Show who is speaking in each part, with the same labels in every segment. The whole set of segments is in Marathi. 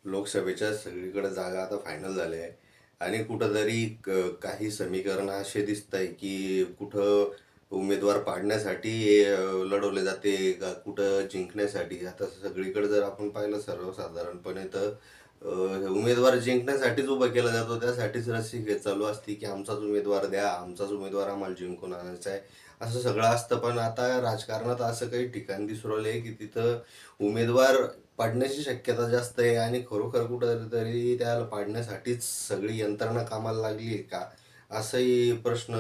Speaker 1: लोकसभेच्या सगळीकडे जागा आता फायनल झाल्या आहे आणि कुठंतरी काही समीकरण असे दिसत आहे की कुठं उमेदवार पाडण्यासाठी लढवले जाते का कुठं जिंकण्यासाठी. आता सगळीकडे जर आपण पाहिलं सर्वसाधारणपणे तर उमेदवार जिंकण्यासाठीच उभा केला जातो, त्यासाठीच रस्सीखेच चालू असते की आमचाच उमेदवार द्या, आमचाच उमेदवार आम्हाला जिंकून आणायचा आहे, असं सगळं असतं. पण आता राजकारणात असं काही ठिकाण दिसून राहिले की तिथं उमेदवार पाडण्याची शक्यता जास्त आहे आणि खरोखर कुठंतरी त्याला पाडण्यासाठीच सगळी यंत्रणा कामाला लागली का, असाही प्रश्न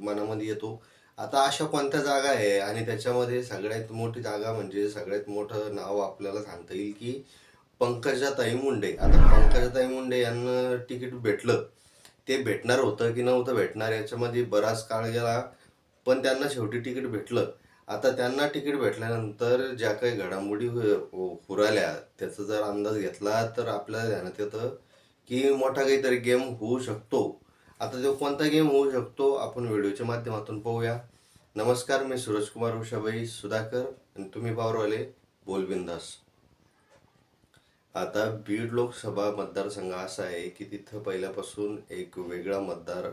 Speaker 1: मनामध्ये येतो. आता अशा कोणत्या जागा आहे आणि त्याच्यामध्ये सगळ्यात मोठी जागा म्हणजे सगळ्यात मोठं नाव आपल्याला सांगता येईल की पंकजाताई मुंडे. आता पंकजाताई मुंडे यांना तिकीट भेटलं, ते भेटणार होतं की नव्हतं भेटणार याच्यामध्ये बराच काळ गेला, पण त्यांना शेवटी तिकीट भेटलं. आता त्यांना तिकीट भेटल्यानंतर ज्या काही घडामोडी उराल्या त्याचा जर अंदाज घेतला तर आपल्याला ध्यानात येतं की मोठा काहीतरी गेम होऊ शकतो. आता जो कोणता गेम होऊ शकतो आपण व्हिडिओच्या माध्यमातून पाहूया. नमस्कार, मी सूरजकुमार उषाबाई सुधाकर आणि तुम्ही पावरवाले बोलबिंदास. आता बीड लोकसभा मतदारसंघ असा आहे की तिथं पहिल्यापासून एक वेगळा मतदार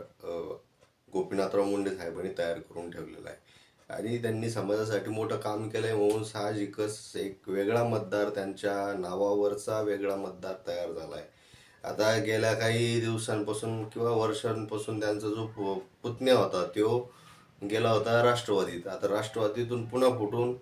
Speaker 1: गोपीनाथराव मुंडे साहेबांनी तयार करून ठेवलेला आहे आणि त्यांनी समाजासाठी मोठं काम केलं आहे, म्हणून साहजिकच एक वेगळा मतदार, त्यांच्या नावावरचा वेगळा मतदार तयार झाला आहे. आता गेल्या काही दिवसांपासून किंवा वर्षांपासून त्यांचा जो पुतण्या होता तो गेला होता राष्ट्रवादीत. आता राष्ट्रवादीतून पुन्हा फुटून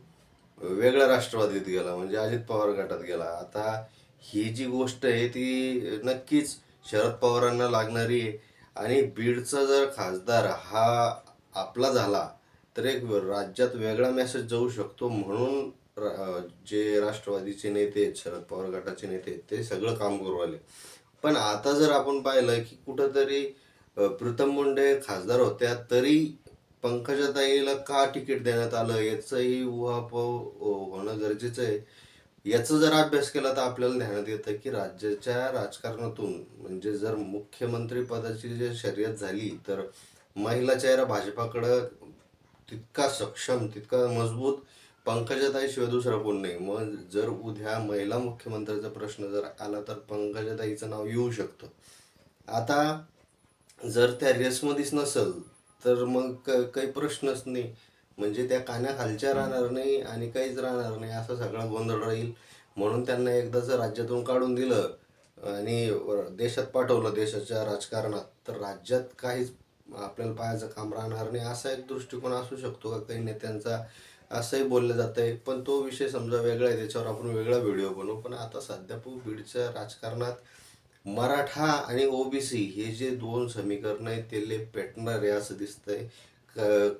Speaker 1: वेगळ्या राष्ट्रवादीत गेला, म्हणजे अजित पवार गटात गेला. आता ही जी गोष्ट आहे ती नक्कीच शरद पवारांना लागणारी आहे आणि बीडचा जर खासदार हा आपला झाला तर एक राज्यात वेगळा मेसेज जाऊ शकतो, म्हणून जे राष्ट्रवादीचे नेते आहेत, शरद पवार गटाचे नेते आहेत, ते सगळं काम करू आले. पण आता जर आपण पाहिलं की कुठंतरी प्रीतम मुंडे खासदार होत्या तरी पंकजाताईला का तिकीट देण्यात आलं याचंही उहापोह होणं गरजेचं आहे. याचा जर अभ्यास केला तर आपल्याला ध्यानात येतं की राज्याच्या राजकारणातून म्हणजे जर मुख्यमंत्री पदाची जर शर्यत झाली तर महिला चेहरा भाजपाकडं तितका सक्षम, तितका मजबूत पंकजाताईशिवाय दुसरा कोण नाही. मग जर उद्या महिला मुख्यमंत्र्याचा प्रश्न जर आला तर पंकजाताईचं नाव येऊ शकतं. आता जर त्या रेसमध्येच नसल तर मग काही प्रश्नच नाही, म्हणजे त्या कानाखालच्या राहणार नाही आणि काहीच राहणार नाही, असा सगळा गोंधळ राहील. म्हणून त्यांना एकदाच राज्यातून काढून दिलं आणि देशात पाठवलं देशाच्या राजकारणात, तर राज्यात काहीच आपल्याला पाहायचं काम राहणार नाही, असा एक दृष्टिकोन असू शकतो का काही नेत्यांचा, असंही बोललं जात आहे. पण तो विषय समजा वेगळा आहे, त्याच्यावर आपण वेगळा व्हिडिओ बनवू. पण आता सध्या बीडच्या राजकारणात मराठा आणि ओबीसी हे जे दोन समीकरण आहेत ते लय पेटणार आहे असं दिसतंय.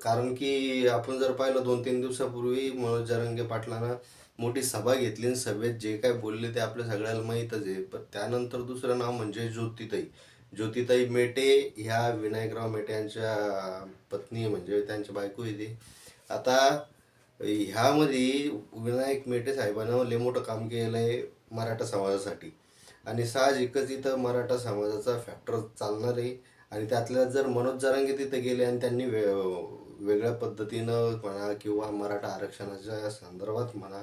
Speaker 1: कारण की आपण जर पाहिलं 2-3 दिवसापूर्वी मनोज जरांगे पाटलांना मोठी सभा घेतली आणि सभेत जे काय बोलले ते आपल्या सगळ्याला माहीतच आहे. पण त्यानंतर दुसरं नाव म्हणजे ज्योतिताई मेटे, ह्या विनायकराव मेटे यांच्या पत्नी, म्हणजे त्यांची बायको आहे. आता ह्यामध्ये विनायक मेटे साहेबांना लय मोठं काम केलं आहे मराठा समाजासाठी आणि साहजिकच इथं मराठा समाजाचा फॅक्टर चालणार आहे. आणि त्यातल्या जर मनोज जरांगे तिथे गेले आणि त्यांनी वेगळ्या पद्धतीनं म्हणा किंवा मराठा आरक्षणाच्या संदर्भात म्हणा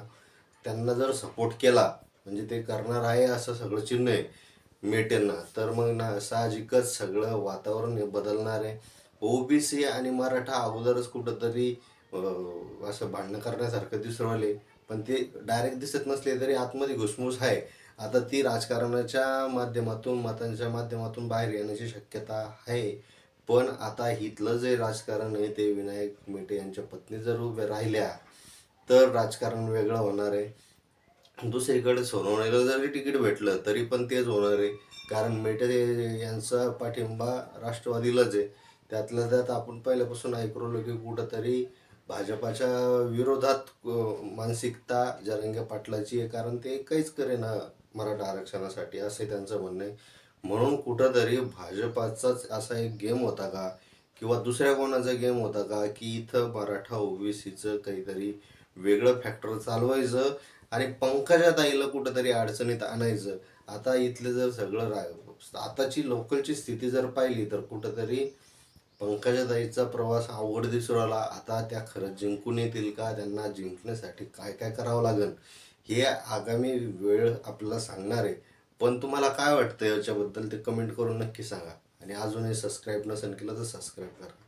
Speaker 1: त्यांना जर सपोर्ट केला, म्हणजे ते करणार आहे असं सगळं चिन्ह आहे मेटेंना, तर मग ना साहजिकच सगळं वातावरण हे बदलणार आहे. ओबीसी आणि मराठा अगोदरच कुठंतरी असं भांडणं करण्यासारखं दिसून राहिले, पण ते डायरेक्ट दिसत नसले तरी आतमध्ये घुसमुस आहे. आता ती राजकारणाच्या माध्यमातून, मतांच्या माध्यमातून बाहेर येण्याची शक्यता आहे. पण आता इथलं जे राजकारण आहे ते विनायक मेटे यांच्या पत्नी जर उभ्या राहिल्या तर राजकारण वेगळं होणार आहे. दुसरीकडे सोनवणेला जरी तिकीट भेटलं तरी पण तेच होणार आहे, कारण मेटे यांचा पाठिंबा राष्ट्रवादीलाच आहे. त्यातल्या त्यात आपण पहिल्यापासून ऐकू राहिलो की कुठंतरी भाजपाच्या विरोधात मानसिकता जरांगे पाटलाची आहे, कारण ते काहीच करेना मराठा आरक्षणासाठी, असं त्यांचं म्हणणं आहे. म्हणून कुठंतरी भाजपाचाच असा एक गेम होता का किंवा दुसऱ्या कोणाचा गेम होता का की इथं मराठा ओबीसीचं काहीतरी वेगळं फॅक्टर चालवायचं आणि पंकजाताईला कुठंतरी अडचणीत आणायचं. आता इथलं जर सगळं आताची लोकलची स्थिती जर पाहिली तर कुठंतरी पंकजाताईचा प्रवास अवघड दिसू राहिला. आता त्या खरंच जिंकून येतील का, त्यांना जिंकण्यासाठी काय काय करावं लागेल हे आगामी वेळ आपल्याला सांगणार आहे. पण तुम्हाला काय वाटतं याच्याबद्दल ते कमेंट करून नक्की सांगा. आणि अजूनही सबस्क्राईब नसेल केलं तर सबस्क्राईब करा.